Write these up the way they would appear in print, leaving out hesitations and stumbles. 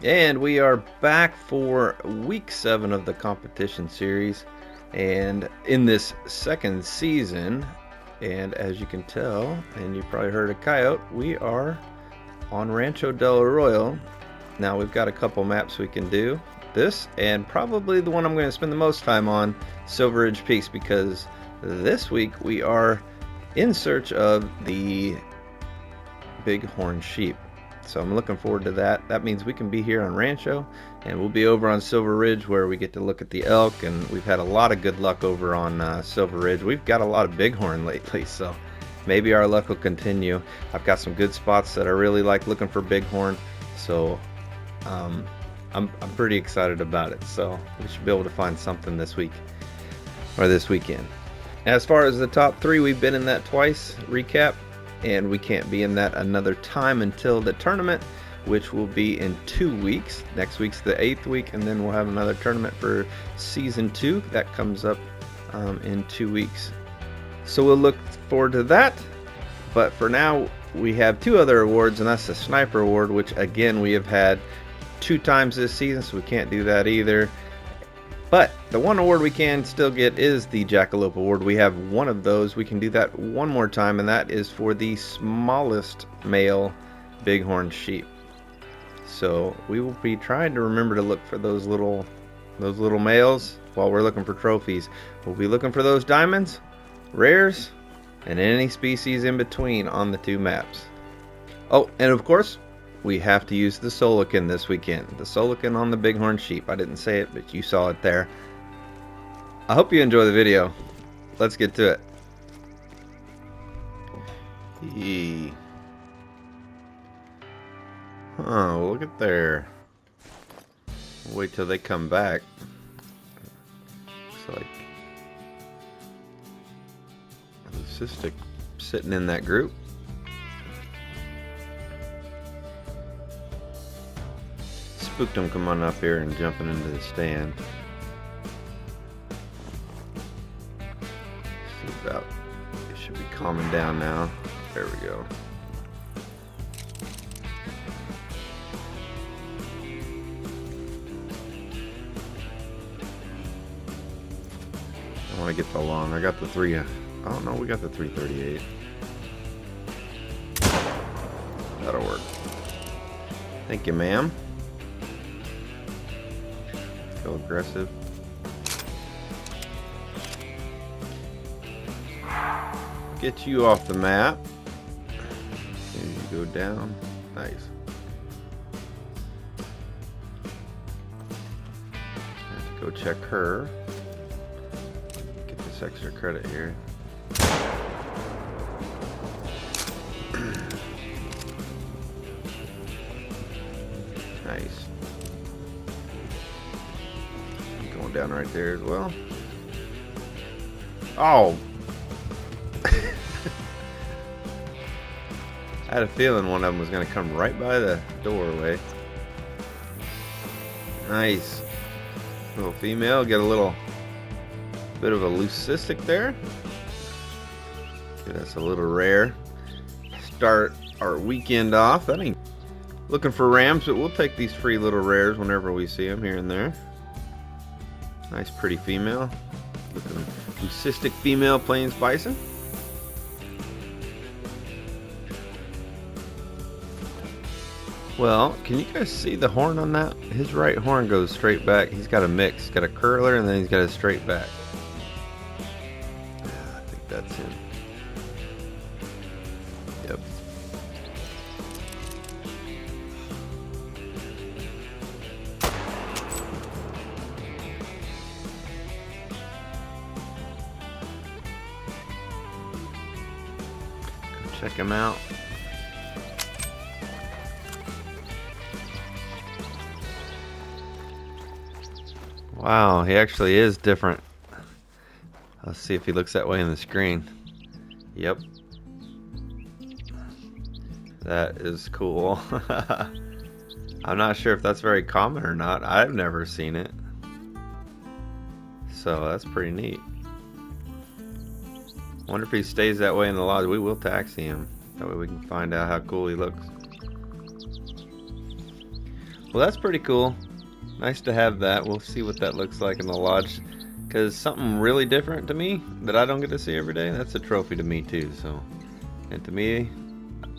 And we are back for week 7 of the competition series, and in this second season, and as you can tell, and you probably heard a coyote, we are on Rancho del Arroyo. Now we've got a couple maps we can do. This, and probably the one I'm going to spend the most time on, Silver Ridge Peaks, because this week we are in search of the Bighorn sheep. So I'm looking forward to that. That means we can be here on Rancho, and we'll be over on Silver Ridge where we get to look at the elk, and we've had a lot of good luck over on Silver Ridge. We've got a lot of bighorn lately, so maybe our luck will continue. I've got some good spots that I really like looking for bighorn, so I'm pretty excited about it. So we should be able to find something this week or this weekend. As far as the top 3, we've been in that twice recap, and we can't be in that another time until the tournament, which will be in 2 weeks. Next week's the 8th week, and then we'll have another tournament for season 2 that comes up in 2 weeks. So we'll look forward to that. But for now, we have 2 other awards, and that's the Sniper Award, which again we have had 2 times this season, so we can't do that either. But the one award we can still get is the Jackalope Award. We have one of those. We can do that one more time, and that is for the smallest male bighorn sheep. So we will be trying to remember to look for those little males while we're looking for trophies. We'll be looking for those diamonds, rares, and any species in between on the 2 maps. Oh, and of course, we have to use the Solokhin this weekend. The Solokhin on the bighorn sheep. I didn't say it, but you saw it there. I hope you enjoy the video. Let's get to it. Oh, look at there. Wait till they come back. Looks like a leucistic sitting in that group. Spooked him coming up here and jumping into the stand. See about, it should be calming down now. There we go. I want to get the long. I got the 3. Oh no, we got the 338. That'll work. Thank you, ma'am. Go aggressive. Get you off the map. And you go down. Nice. Have to go check her. Get this extra credit here. Nice. Down right there as well. Oh! I had a feeling one of them was going to come right by the doorway. Nice. Little female. Get a little bit of a leucistic there. Okay, that's a little rare. Start our weekend off. That ain't looking for rams, but we'll take these free little rares whenever we see them here and there. Nice pretty female. Looking leucistic female plains bison. Well, can you guys see the horn on that? His right horn goes straight back. He's got a mix. He's got a curler and then he's got a straight back. Yeah, I think that's him. Yep. Check him out. Wow, he actually is different. Let's see if he looks that way in the screen. Yep. That is cool. I'm not sure if that's very common or not. I've never seen it. So that's pretty neat. Wonder if he stays that way in the lodge. We will taxi him. That way we can find out how cool he looks. Well, that's pretty cool. Nice to have that. We'll see what that looks like in the lodge. Because something really different to me that I don't get to see every day, that's a trophy to me too. So, and to me,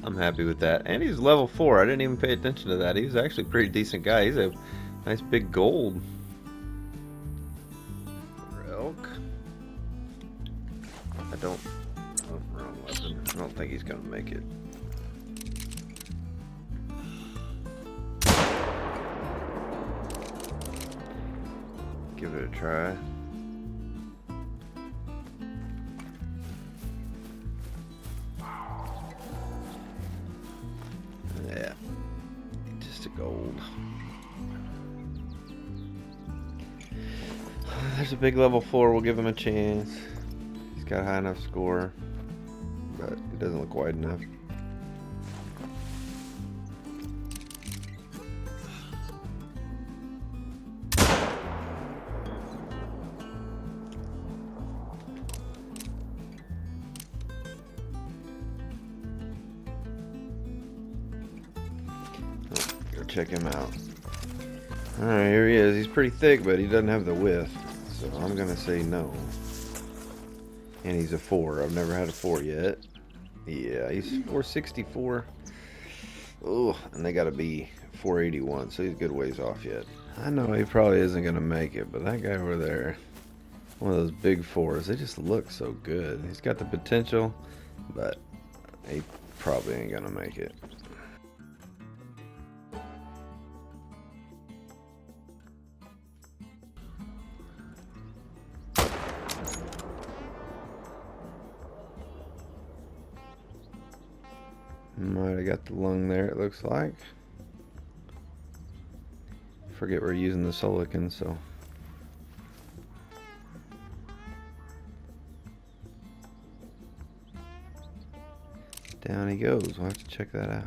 I'm happy with that. And he's level 4. I didn't even pay attention to that. He was actually a pretty decent guy. He's a nice big gold. Elk. Wrong weapon. I don't think he's gonna make it. Give it a try. Yeah, just a gold. There's a big level 4. We'll give him a chance. He's got a high enough score, but it doesn't look wide enough. Check him out. Alright, here he is. He's pretty thick, but he doesn't have the width. So I'm going to say no. And he's a 4. I've never had a 4 yet. Yeah, he's 464. Oh, and they got to be 481, so he's a good ways off yet. I know he probably isn't going to make it, but that guy over there, one of those big 4s, they just look so good. He's got the potential, but he probably ain't going to make it. Might have got the lung there, it looks like. Forget we're using the Solokhin, so. Down he goes. We'll have to check that out.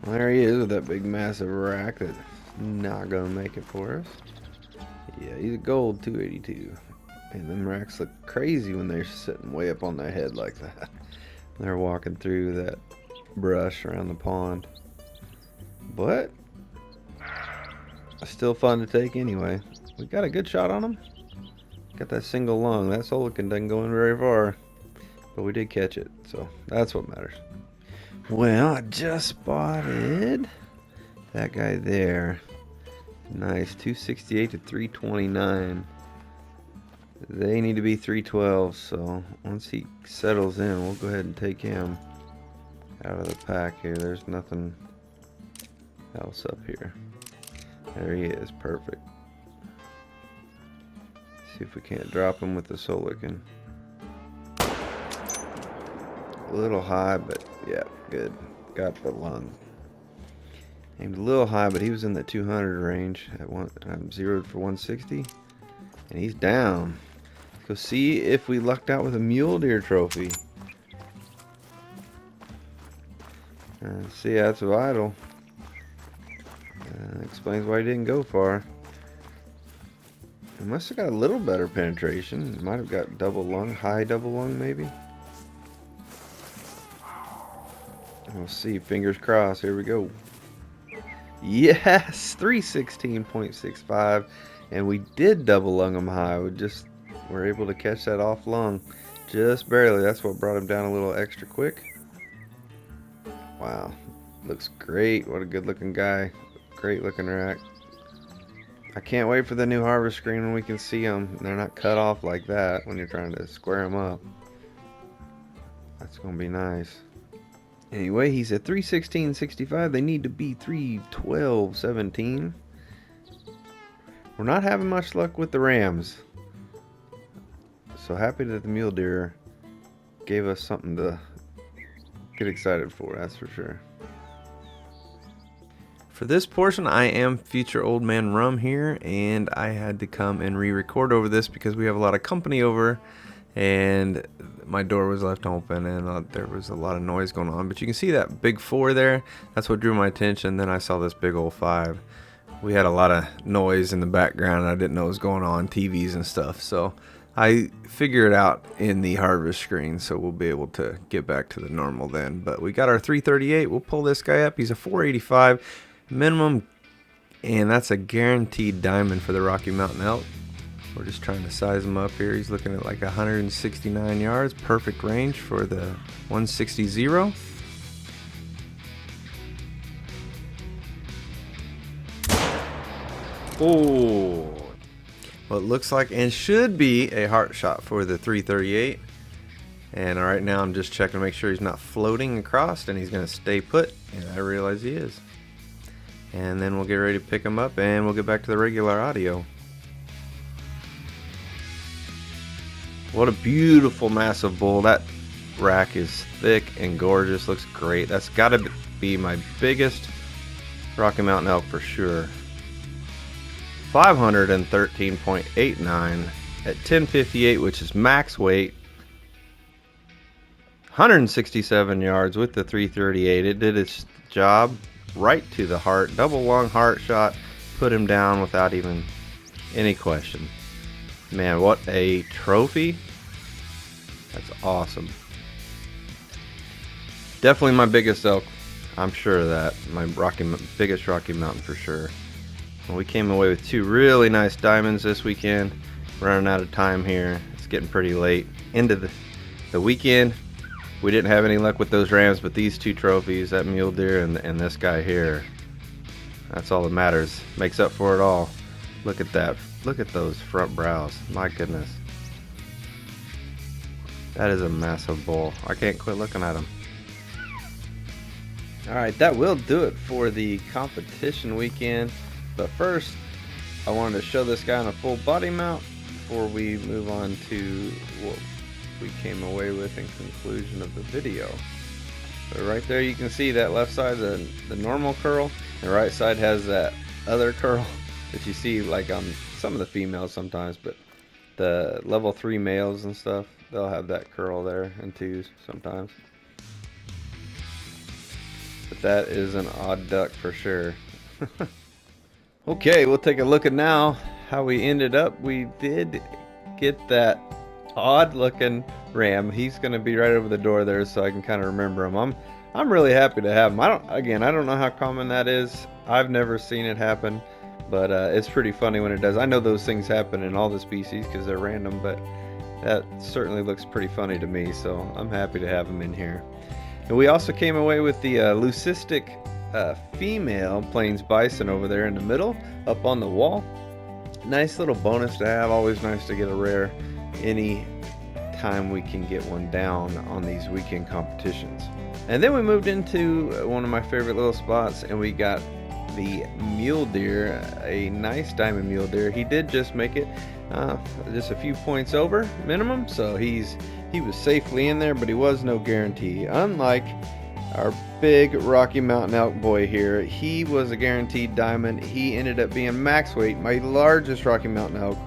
Well, there he is with that big massive rack that's not gonna make it for us. Yeah, he's a gold 282. And them racks look crazy when they're sitting way up on their head like that. They're walking through that brush around the pond. But still fun to take anyway. We got a good shot on him. Got that single lung. That Solokhin doesn't go in very far. But we did catch it, so that's what matters. Well, I just spotted that guy there. Nice, 268 to 329. They need to be 312, so once he settles in, we'll go ahead and take him out of the pack here. There's nothing else up here. There he is, perfect. See if we can't drop him with the Solokhin. A little high, but yeah, good. Got the lung. Aimed a little high, but he was in the 200 range. At one, I'm zeroed for 160, and he's down. Let's go see if we lucked out with a mule deer trophy. See, that's vital. Explains why he didn't go far. He must have got a little better penetration. Might have got double lung, high double lung maybe. We'll see. Fingers crossed. Here we go. Yes, 316.65, and we did double lung him high. We just were able to catch that off lung, just barely. That's what brought him down a little extra quick. Wow, looks great. What a good looking guy. Great looking rack. I can't wait for the new harvest screen when we can see them. They're not cut off like that when you're trying to square them up. That's gonna be nice. Anyway, he's at 316.65. They need to be 312.17. We're not having much luck with the rams. So happy that the mule deer gave us something to get excited for, that's for sure. For this portion, I am future OldManRum here, and I had to come and re-record over this because we have a lot of company over, and my door was left open, and there was a lot of noise going on. But you can see that big 4 there. That's what drew my attention. Then I saw this big old 5. We had a lot of noise in the background, and I didn't know what was going on, TVs and stuff. So I figure it out in the harvest screen, so we'll be able to get back to the normal then. But we got our 338. We'll pull this guy up. He's a 485 minimum, and that's a guaranteed diamond for the Rocky Mountain elk. We're just trying to size him up here. He's looking at like 169 yards. Perfect range for the 160-0. Oh, well, it looks like and should be a heart shot for the 338. And right now I'm just checking to make sure he's not floating across, and he's going to stay put, and I realize he is. And then we'll get ready to pick him up, and we'll get back to the regular audio. What a beautiful, massive bull. That rack is thick and gorgeous. Looks great. That's got to be my biggest Rocky Mountain elk for sure. 513.89 at 1058, which is max weight. 167 yards with the 338. It did its job right to the heart. Double lung heart shot. Put him down without even any question. Man, what a trophy. That's awesome. Definitely my biggest elk. I'm sure of that. My biggest Rocky Mountain for sure. Well, we came away with 2 really nice diamonds this weekend. Running out of time here. It's getting pretty late. Into the weekend. We didn't have any luck with those rams, but these 2 trophies, that mule deer and this guy here, that's all that matters. Makes up for it all. Look at that. Look at those front brows. My goodness. That is a massive bull. I can't quit looking at him. Alright, that will do it for the competition weekend. But first, I wanted to show this guy on a full body mount before we move on to what we came away with in conclusion of the video. So right there you can see that left side, the normal curl. The right side has that other curl that you see like on some of the females sometimes, but the level 3 males and stuff, they'll have that curl there, and 2s sometimes. But that is an odd duck for sure. Okay, we'll take a look at now how we ended up. We did get that odd looking ram. He's going to be right over the door there, so I can kind of remember him. I'm really happy to have him. I don't know how common that is. I've never seen it happen, but it's pretty funny when it does. I know those things happen in all the species because they're random, but that certainly looks pretty funny to me, so I'm happy to have him in here. And we also came away with the leucistic female plains bison over there in the middle, up on the wall. Nice little bonus to have. Always nice to get a rare any time we can get one down on these weekend competitions. And then we moved into one of my favorite little spots, and we got the mule deer, a nice diamond mule deer. He did just make it just a few points over minimum, so he was safely in there, but he was no guarantee. Unlike our big Rocky Mountain elk boy here, he was a guaranteed diamond. He ended up being max weight, my largest Rocky Mountain elk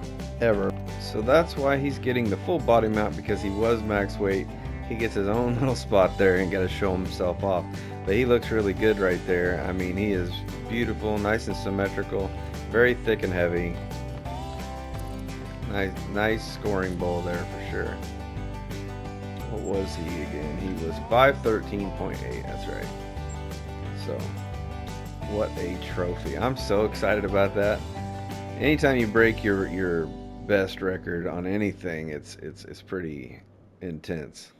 ever. So that's why he's getting the full body mount, because he was max weight. He gets his own little spot there and got to show himself off. But he looks really good right there. I mean, he is beautiful, nice and symmetrical, very thick and heavy. Nice scoring bull there for sure. What was he again? He was 513.8. That's right. So, what a trophy! I'm so excited about that. Anytime you break your best record on anything, it's pretty intense.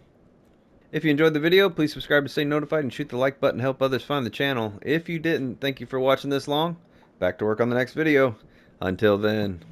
If you enjoyed the video, please subscribe to stay notified and shoot the like button to help others find the channel. If you didn't, thank you for watching this long. Back to work on the next video. Until then.